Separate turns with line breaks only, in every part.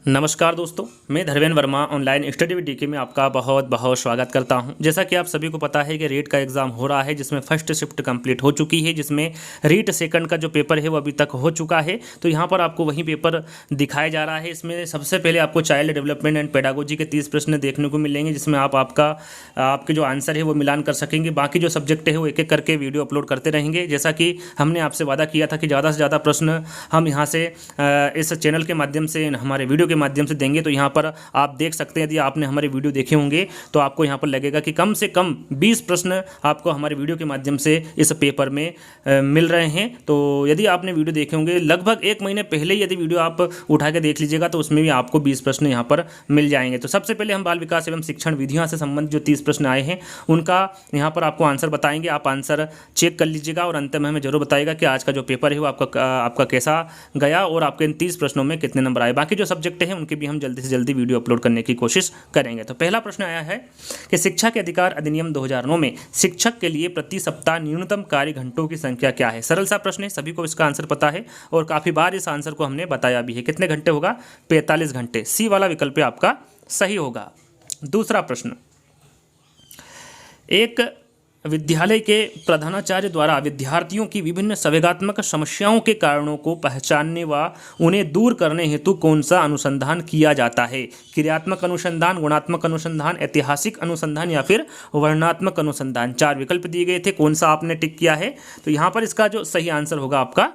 नमस्कार दोस्तों, मैं Dharmendra Verma online study with DK में आपका बहुत बहुत स्वागत करता हूं। जैसा कि आप सभी को पता है कि रीट का एग्ज़ाम हो रहा है, जिसमें फर्स्ट शिफ्ट कंप्लीट हो चुकी है, जिसमें रीट सेकंड का जो पेपर है वो अभी तक हो चुका है। तो यहां पर आपको वही पेपर दिखाया जा रहा है। इसमें सबसे पहले आपको चाइल्ड डेवलपमेंट एंड पेडागोजी के 30 प्रश्न देखने को मिलेंगे, जिसमें आपके जो आंसर है वो मिलान कर सकेंगे। बाकी जो सब्जेक्ट है वो एक एक करके वीडियो अपलोड करते रहेंगे। जैसा कि हमने आपसे वादा किया था कि ज़्यादा से ज़्यादा प्रश्न हम यहाँ से इस चैनल के माध्यम से, हमारे वीडियो के माध्यम से देंगे। तो यहाँ पर आप देख सकते हैं, यदि आपने हमारे वीडियो देखे होंगे तो आपको यहाँ पर लगेगा कि कम से कम 20 प्रश्न आपको हमारे वीडियो के माध्यम से इस पेपर में मिल रहे हैं। तो यदि आपने वीडियो देखे होंगे, लगभग 1 महीने पहले यदि वीडियो आप उठा के देख लीजिएगा तो उसमें भी आपको 20 प्रश्न यहाँ पर मिल जाएंगे। तो सबसे पहले हम बाल विकास एवं शिक्षण विधियों से संबंधित जो 30 प्रश्न आए हैं उनका यहाँ पर आपको आंसर बताएंगे। आप आंसर चेक कर लीजिएगा और अंत में हमें जरूर बताइएगा कि आज का जो पेपर है वो आपका कैसा गया और आपके इन 30 प्रश्नों में कितने नंबर आए। बाकी जो सब्जेक्ट हैं उनके भी हम जल्दी से जल्दी वीडियो अपलोड करने की कोशिश करेंगे। तो पहला प्रश्न आया है कि शिक्षा के अधिकार अधिनियम 2009 में शिक्षक के लिए प्रति सप्ताह न्यूनतम कार्य घंटों की संख्या क्या है। सरल सा प्रश्न है, सभी को इसका आंसर पता है और काफ़ी बार इस आंसर को हमने बताया भी है। कितने घंटे होगा? 45 घंटे। सी वाला विकल्प आपका सही होगा। दूसरा प्रश्न, एक विद्यालय के प्रधानाचार्य द्वारा विद्यार्थियों की विभिन्न संवेगात्मक समस्याओं के कारणों को पहचानने व उन्हें दूर करने हेतु कौन सा अनुसंधान किया जाता है? क्रियात्मक अनुसंधान, गुणात्मक अनुसंधान, ऐतिहासिक अनुसंधान या फिर वर्णनात्मक अनुसंधान। 4 विकल्प दिए गए थे, कौन सा आपने टिक किया है? तो यहाँ पर इसका जो सही आंसर होगा आपका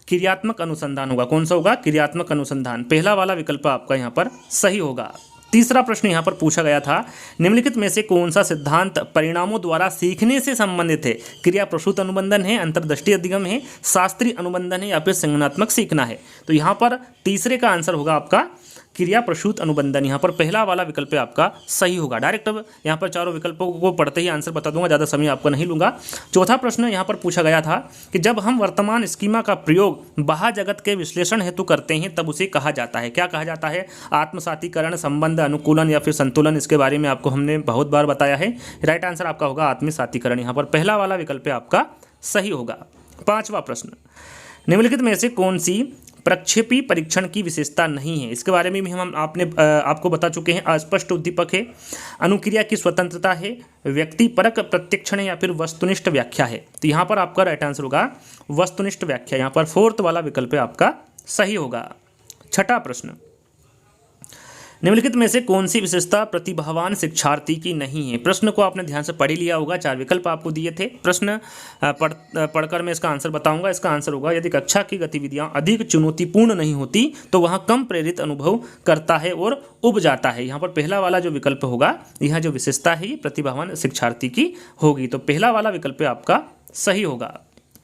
क्रियात्मक अनुसंधान होगा। कौन सा होगा? क्रियात्मक अनुसंधान। पहला वाला विकल्प आपका यहाँ पर सही होगा। तीसरा प्रश्न यहाँ पर पूछा गया था, निम्नलिखित में से कौन सा सिद्धांत परिणामों द्वारा सीखने से संबंधित है? क्रिया प्रसूत अनुबंधन है, अंतर्दृष्टि अधिगम है, शास्त्रीय अनुबंधन है या फिर संज्ञानात्मक सीखना है? तो यहाँ पर तीसरे का आंसर होगा आपका क्रिया प्रसूत अनुबंधन। यहाँ पर पहला वाला विकल्प आपका सही होगा। डायरेक्ट अब यहाँ पर चारों विकल्पों को पढ़ते ही आंसर बता दूंगा, ज़्यादा समय आपको नहीं लूँगा। चौथा प्रश्न यहाँ पर पूछा गया था कि जब हम वर्तमान स्कीमा का प्रयोग बाह्य जगत के विश्लेषण हेतु करते हैं तब उसे कहा जाता है। क्या कहा जाता है? आत्मसातीकरण, संबंध, अनुकूलन या फिर संतुलन। इसके बारे में आपको हमने बहुत बार बताया है। राइट आंसर आपका होगा आत्मसातीकरण। यहाँ पर पहला वाला विकल्प आपका सही होगा। पाँचवा प्रश्न, निम्नलिखित में से कौन सी प्रक्षेपी परीक्षण की विशेषता नहीं है? इसके बारे में भी हम आपको बता चुके हैं। अस्पष्ट उद्दीपक है, अनुक्रिया की स्वतंत्रता है, व्यक्तिपरक प्रत्यक्षण है या फिर वस्तुनिष्ठ व्याख्या है? तो यहाँ पर आपका राइट आंसर होगा वस्तुनिष्ठ व्याख्या। यहाँ पर फोर्थ वाला विकल्प आपका सही होगा। छठा प्रश्न, निम्नलिखित में से कौन सी विशेषता प्रतिभावान शिक्षार्थी की नहीं है? प्रश्न को आपने ध्यान से पढ़ लिया होगा, 4 विकल्प आपको दिए थे। प्रश्न पढ़कर मैं इसका आंसर बताऊंगा। इसका आंसर होगा, यदि कक्षा की गतिविधियां अधिक चुनौतीपूर्ण नहीं होती तो वहां कम प्रेरित अनुभव करता है और उब जाता है। यहाँ पर पहला वाला जो विकल्प होगा, यह जो विशेषता है ये प्रतिभावान शिक्षार्थी की होगी। तो पहला वाला विकल्प आपका सही होगा।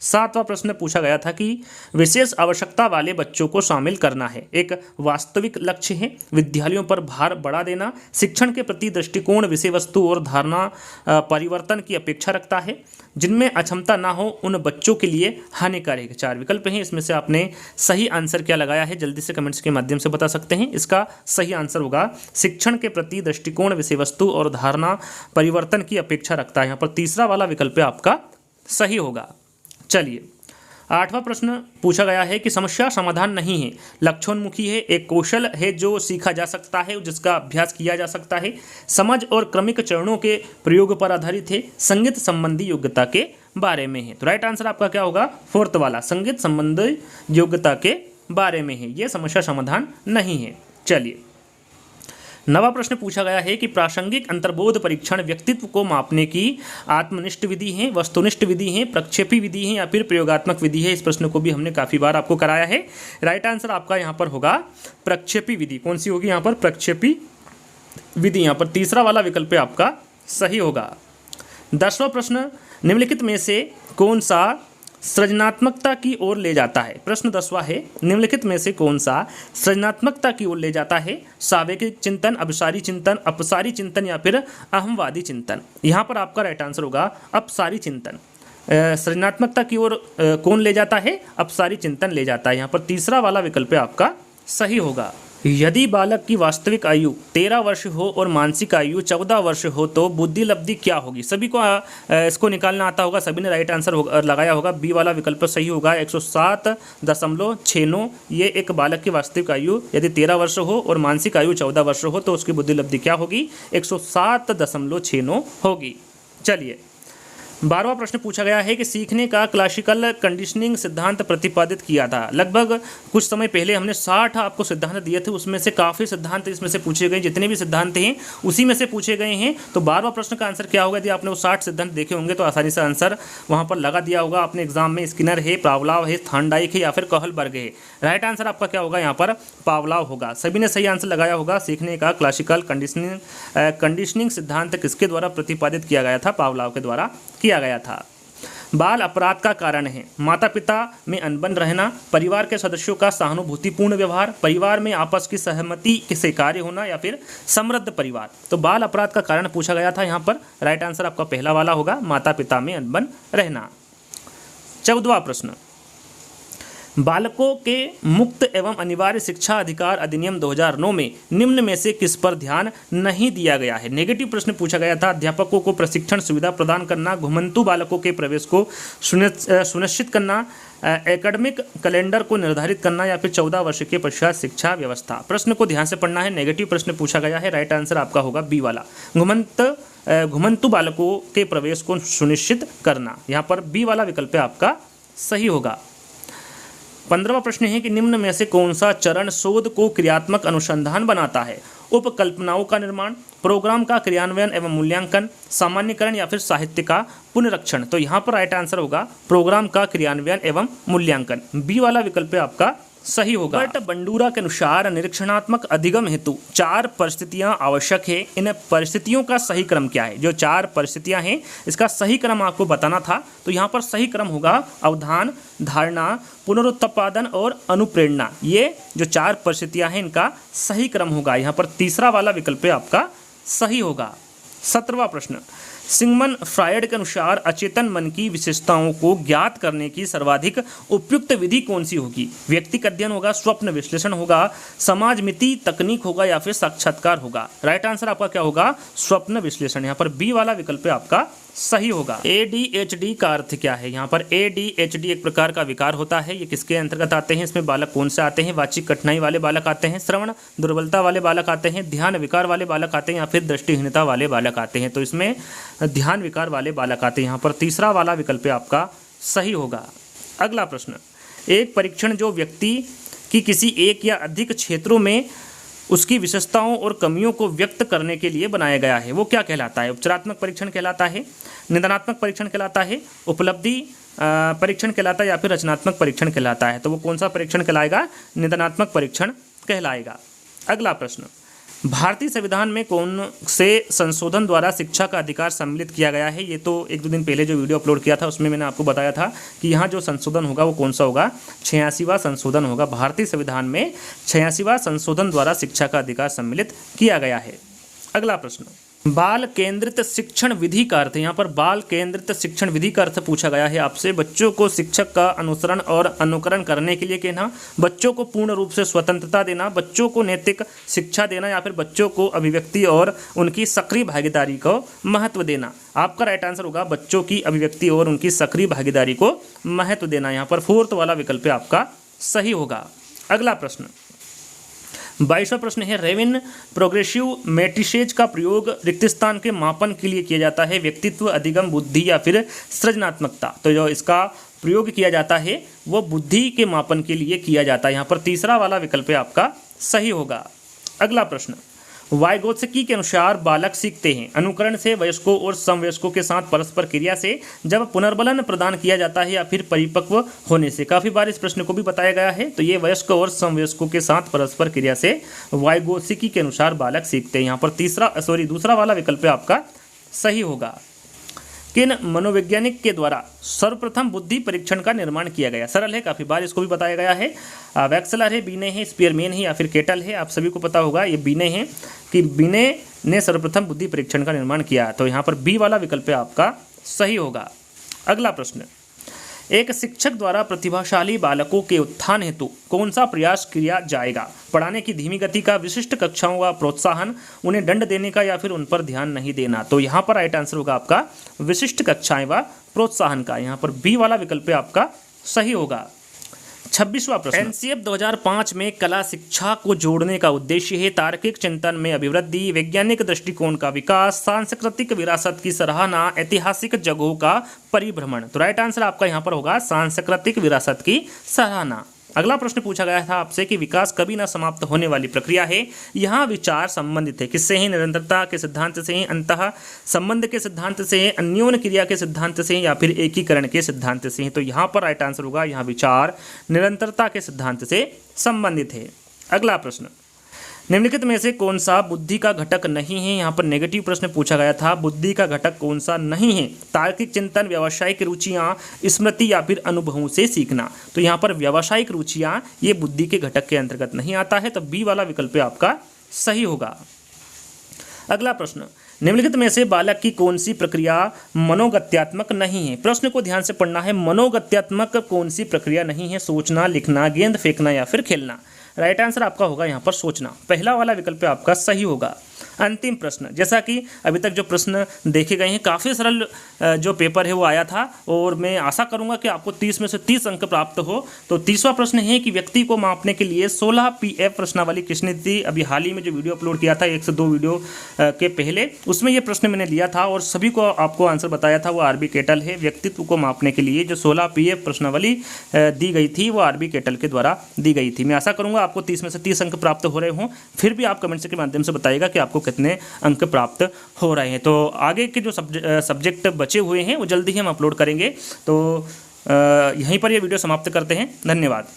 7वां प्रश्न पूछा गया था कि विशेष आवश्यकता वाले बच्चों को शामिल करना है एक वास्तविक लक्ष्य है। विद्यालयों पर भार बढ़ा देना शिक्षण के प्रति दृष्टिकोण, विषय वस्तु और धारणा परिवर्तन की अपेक्षा रखता है। जिनमें अक्षमता ना हो उन बच्चों के लिए हानिकारक। 4 विकल्प हैं, इसमें से आपने सही आंसर क्या लगाया है जल्दी से कमेंट्स के माध्यम से बता सकते हैं। इसका सही आंसर होगा शिक्षण के प्रति दृष्टिकोण, विषय वस्तु और धारणा परिवर्तन की अपेक्षा रखता है। यहाँ पर तीसरा वाला विकल्प आपका सही होगा। चलिए, 8वां प्रश्न पूछा गया है कि समस्या समाधान नहीं है, लक्ष्योन्मुखी है, एक कौशल है जो सीखा जा सकता है, जिसका अभ्यास किया जा सकता है, समझ और क्रमिक चरणों के प्रयोग पर आधारित है, संगीत संबंधी योग्यता के बारे में है। तो राइट आंसर आपका क्या होगा? फोर्थ वाला, संगीत संबंधी योग्यता के बारे में है, यह समस्या समाधान नहीं है। चलिए, 9वां प्रश्न पूछा गया है कि प्रासंगिक अंतर्बोध परीक्षण व्यक्तित्व को मापने की आत्मनिष्ठ विधि है, वस्तुनिष्ठ विधि है, प्रक्षेपी विधि है या फिर प्रयोगात्मक विधि है? इस प्रश्न को भी हमने काफ़ी बार आपको कराया है। राइट आंसर आपका यहाँ पर होगा प्रक्षेपी विधि। कौन सी होगी यहाँ पर? प्रक्षेपी विधि। यहाँ पर तीसरा वाला विकल्प आपका सही होगा। 10वां प्रश्न, निम्नलिखित में से कौन सा सृजनात्मकता की ओर ले जाता है? प्रश्न 10वां है, निम्नलिखित में से कौन सा सृजनात्मकता की ओर ले जाता है? सावेकिक चिंतन, अपसारी चिंतन, अपसारी चिंतन या फिर अहमवादी चिंतन? यहाँ पर आपका राइट आंसर होगा अपसारी चिंतन। सृजनात्मकता की ओर कौन ले जाता है? अपसारी चिंतन ले जाता है। यहाँ पर तीसरा वाला विकल्प आपका सही होगा। यदि बालक की वास्तविक आयु 13 वर्ष हो और मानसिक आयु 14 वर्ष हो तो बुद्धि लब्धि क्या होगी? सभी को इसको निकालना आता होगा, सभी ने राइट आंसर लगाया होगा। बी वाला विकल्प सही होगा, 107.69। ये एक बालक की वास्तविक आयु यदि 13 वर्ष हो और मानसिक आयु 14 वर्ष हो तो उसकी बुद्धि लब्धि क्या होगी? 107.69 होगी। चलिए 12वां प्रश्न पूछा गया है कि सीखने का क्लासिकल कंडीशनिंग सिद्धांत प्रतिपादित किया था। लगभग कुछ समय पहले हमने 60 आपको सिद्धांत दिए थे, उसमें से काफ़ी सिद्धांत इसमें से पूछे गए, जितने भी सिद्धांत हैं उसी में से पूछे गए हैं। तो 12वां प्रश्न का आंसर क्या होगा? यदि आपने वो 60 सिद्धांत देखे होंगे तो आसानी से आंसर वहाँ पर लगा दिया होगा आपने एग्जाम में। स्किनर है, पावलाव है, थांडाइक है या फिर कहलबर्ग है। राइट आंसर आपका क्या होगा? यहाँ पर पावलाव होगा। सभी ने सही आंसर लगाया होगा। सीखने का क्लासिकल कंडीशनिंग सिद्धांत किसके द्वारा प्रतिपादित किया गया था? पावलाव के द्वारा किया गया था। बाल अपराध का कारण है माता पिता में अनबन रहना, परिवार के सदस्यों का सहानुभूतिपूर्ण व्यवहार, परिवार में आपस की सहमति से कार्य होना या फिर समृद्ध परिवार। तो बाल अपराध का कारण पूछा गया था यहाँ पर। राइट आंसर आपका पहला वाला होगा, माता पिता में अनबन रहना। 14वां प्रश्न, बालकों के मुक्त एवं अनिवार्य शिक्षा अधिकार अधिनियम 2009 में निम्न में से किस पर ध्यान नहीं दिया गया है? नेगेटिव प्रश्न पूछा गया था। अध्यापकों को प्रशिक्षण सुविधा प्रदान करना, घुमंतु बालकों के प्रवेश को सुनिश्चित करना, एकेडमिक कैलेंडर को निर्धारित करना या फिर 14 वर्ष के पश्चात शिक्षा व्यवस्था। प्रश्न को ध्यान से पढ़ना है। नेगेटिव प्रश्न पूछा गया है। राइट आंसर आपका होगा बी वाला, घुमंतु बालकों के प्रवेश को सुनिश्चित करना। यहाँ पर बी वाला विकल्प आपका सही होगा। 15वां प्रश्न है कि निम्न में से कौन सा चरण शोध को क्रियात्मक अनुसंधान बनाता है? उपकल्पनाओं का निर्माण, प्रोग्राम का क्रियान्वयन एवं मूल्यांकन, सामान्यकरण या फिर साहित्य का पुनरीक्षण। तो यहाँ पर राइट आंसर होगा प्रोग्राम का क्रियान्वयन एवं मूल्यांकन। बी वाला विकल्प आपका सही होगा। बट बंडूरा के अनुसार निरीक्षणात्मक अधिगम हेतु 4 परिस्थितियां आवश्यक है। इन परिस्थितियों का सही क्रम क्या है? जो 4 परिस्थितियां हैं इसका सही क्रम आपको बताना था। तो यहाँ पर सही क्रम होगा अवधान, धारणा, पुनरुत्पादन और अनुप्रेरणा। ये जो 4 परिस्थितियां हैं इनका सही क्रम होगा। यहाँ पर तीसरा वाला विकल्प आपका सही होगा। 17वां प्रश्न, सिगमंड फ्रायड के अनुसार अचेतन मन की विशेषताओं को ज्ञात करने की सर्वाधिक उपयुक्त विधि कौन सी होगी? व्यक्तिगत अध्ययन होगा, स्वप्न विश्लेषण होगा, समाज मिति तकनीक होगा या फिर साक्षात्कार होगा? राइट आंसर आपका क्या होगा? स्वप्न विश्लेषण। यहाँ पर बी वाला विकल्प आपका सही होगा। ADHD का अर्थ क्या है? यहाँ पर ADHD एक प्रकार का विकार होता है। ये किसके अंतर्गत आते हैं? इसमें बालक कौन से आते हैं? वाचिक कठिनाई वाले बालक आते हैं, श्रवण दुर्बलता वाले बालक आते हैं, ध्यान विकार वाले बालक आते हैं या फिर दृष्टिहीनता वाले बालक आते हैं? तो इसमें ध्यान विकार वाले बालक आते हैं। यहाँ पर तीसरा वाला विकल्प आपका सही होगा। अगला प्रश्न, एक परीक्षण जो व्यक्ति की किसी एक या अधिक क्षेत्रों में उसकी विशेषताओं और कमियों को व्यक्त करने के लिए बनाया गया है, वो क्या कहलाता है? उपचारात्मक परीक्षण कहलाता है, निदानात्मक परीक्षण कहलाता है, उपलब्धि परीक्षण कहलाता है या फिर रचनात्मक परीक्षण कहलाता है? तो वो कौन सा परीक्षण कहलाएगा? निदानात्मक परीक्षण कहलाएगा। अगला प्रश्न, भारतीय संविधान में कौन से संशोधन द्वारा शिक्षा का अधिकार सम्मिलित किया गया है? ये तो 1-2 दिन पहले जो वीडियो अपलोड किया था उसमें मैंने आपको बताया था कि यहाँ जो संशोधन होगा वो कौन सा होगा? 86वां संशोधन होगा। भारतीय संविधान में 86वां संशोधन द्वारा शिक्षा का अधिकार सम्मिलित किया गया है। अगला प्रश्न, बाल केंद्रित शिक्षण विधि का अर्थ। यहाँ पर बाल केंद्रित शिक्षण विधि का अर्थ पूछा गया है आपसे। बच्चों को शिक्षक का अनुसरण और अनुकरण करने के लिए कहना, बच्चों को पूर्ण रूप से स्वतंत्रता देना, बच्चों को नैतिक शिक्षा देना या फिर बच्चों को अभिव्यक्ति और उनकी सक्रिय भागीदारी को महत्व देना? आपका राइट आंसर होगा बच्चों की अभिव्यक्ति और उनकी सक्रिय भागीदारी को महत्व देना। यहाँ पर 4th वाला विकल्प आपका सही होगा। अगला प्रश्न, 22वां प्रश्न है, रेविन प्रोग्रेसिव मैट्रिसेज का प्रयोग रिक्त स्थान के मापन के लिए किया जाता है? व्यक्तित्व, अधिगम, बुद्धि या फिर सृजनात्मकता? तो जो इसका प्रयोग किया जाता है वो बुद्धि के मापन के लिए किया जाता है। यहाँ पर तीसरा वाला विकल्प आपका सही होगा। अगला प्रश्न, वाइगोत्स्की के अनुसार बालक सीखते हैं अनुकरण से, वयस्कों और समवयस्कों के साथ परस्पर क्रिया से, जब पुनर्बलन प्रदान किया जाता है या फिर परिपक्व होने से? काफ़ी बार इस प्रश्न को भी बताया गया है। तो ये वयस्क और समवयस्कों के साथ परस्पर क्रिया से वाइगोत्स्की के अनुसार बालक सीखते हैं। यहाँ पर दूसरा वाला विकल्प आपका सही होगा। किन मनोवैज्ञानिक के द्वारा सर्वप्रथम बुद्धि परीक्षण का निर्माण किया गया? सरल है, काफ़ी बार इसको भी बताया गया है। वैक्सलर है, बीने है, स्पीयरमैन है या फिर केटल है? आप सभी को पता होगा ये बीने है कि बीने ने सर्वप्रथम बुद्धि परीक्षण का निर्माण किया। तो यहाँ पर बी वाला विकल्प आपका सही होगा। अगला प्रश्न, एक शिक्षक द्वारा प्रतिभाशाली बालकों के उत्थान हेतु कौन सा प्रयास किया जाएगा? पढ़ाने की धीमी गति का, विशिष्ट कक्षाओं का प्रोत्साहन, उन्हें दंड देने का, या फिर उन पर ध्यान नहीं देना। तो यहाँ पर राइट आंसर होगा आपका विशिष्ट कक्षाएं व प्रोत्साहन का। यहाँ पर बी वाला विकल्प आपका सही होगा। 26वां प्रश्न, एनसीएफ 2005 में कला शिक्षा को जोड़ने का उद्देश्य है तार्किक चिंतन में अभिवृद्धि, वैज्ञानिक दृष्टिकोण का विकास, सांस्कृतिक विरासत की सराहना, ऐतिहासिक जगहों का परिभ्रमण। तो राइट आंसर आपका यहाँ पर होगा सांस्कृतिक विरासत की सराहना। अगला प्रश्न पूछा गया था आपसे कि विकास कभी न समाप्त होने वाली प्रक्रिया है। यहाँ विचार संबंधित है किससे है? निरंतरता के सिद्धांत से है, अंतः संबंध के सिद्धांत से है, अन्योन्य क्रिया के सिद्धांत से है, या फिर एकीकरण के सिद्धांत से है। तो यहाँ पर राइट आंसर होगा यहाँ विचार निरंतरता के सिद्धांत से संबंधित है। अगला प्रश्न, निम्नलिखित में से कौन सा बुद्धि का घटक नहीं है? यहाँ पर नेगेटिव प्रश्न पूछा गया था, बुद्धि का घटक कौन सा नहीं है? तार्किक चिंतन, व्यावसायिक रुचियाँ, स्मृति, या फिर अनुभवों से सीखना। तो यहाँ पर व्यावसायिक रुचियाँ ये बुद्धि के घटक के अंतर्गत नहीं आता है, तो बी वाला विकल्प आपका सही होगा। अगला प्रश्न, निम्नलिखित में से बालक की कौन सी प्रक्रिया मनोगत्यात्मक नहीं है? प्रश्न को ध्यान से पढ़ना है। मनोगत्यात्मक कौन सी प्रक्रिया नहीं है? सोचना, लिखना, गेंद फेंकना, या फिर खेलना। राइट आंसर आपका होगा यहाँ पर सोचना। पहला वाला विकल्प आपका सही होगा। अंतिम प्रश्न, जैसा कि अभी तक जो प्रश्न देखे गए हैं काफ़ी सरल जो पेपर है वो आया था, और मैं आशा करूंगा कि आपको 30 में से 30 अंक प्राप्त हो। तो 30वां प्रश्न है कि व्यक्ति को मापने के लिए 16 PF प्रश्नावली किसने दी? अभी हाल ही में जो वीडियो अपलोड किया था 1 से 2 वीडियो के पहले, उसमें ये प्रश्न मैंने लिया था और सभी को आपको आंसर बताया था। वो RB केटल है। व्यक्तित्व को मापने के लिए जो 16 PF प्रश्नावली दी गई थी वो RB केटल के द्वारा दी गई थी। मैं आशा करूँगा आपको 30 में से 30 अंक प्राप्त हो रहे हों। फिर भी आप कमेंट्स के माध्यम से बताइएगा कि आपको कितने अंक प्राप्त हो रहे हैं। तो आगे के जो सब्जेक्ट बचे हुए हैं वो जल्दी ही हम अपलोड करेंगे। तो यहीं पर ये वीडियो समाप्त करते हैं। धन्यवाद।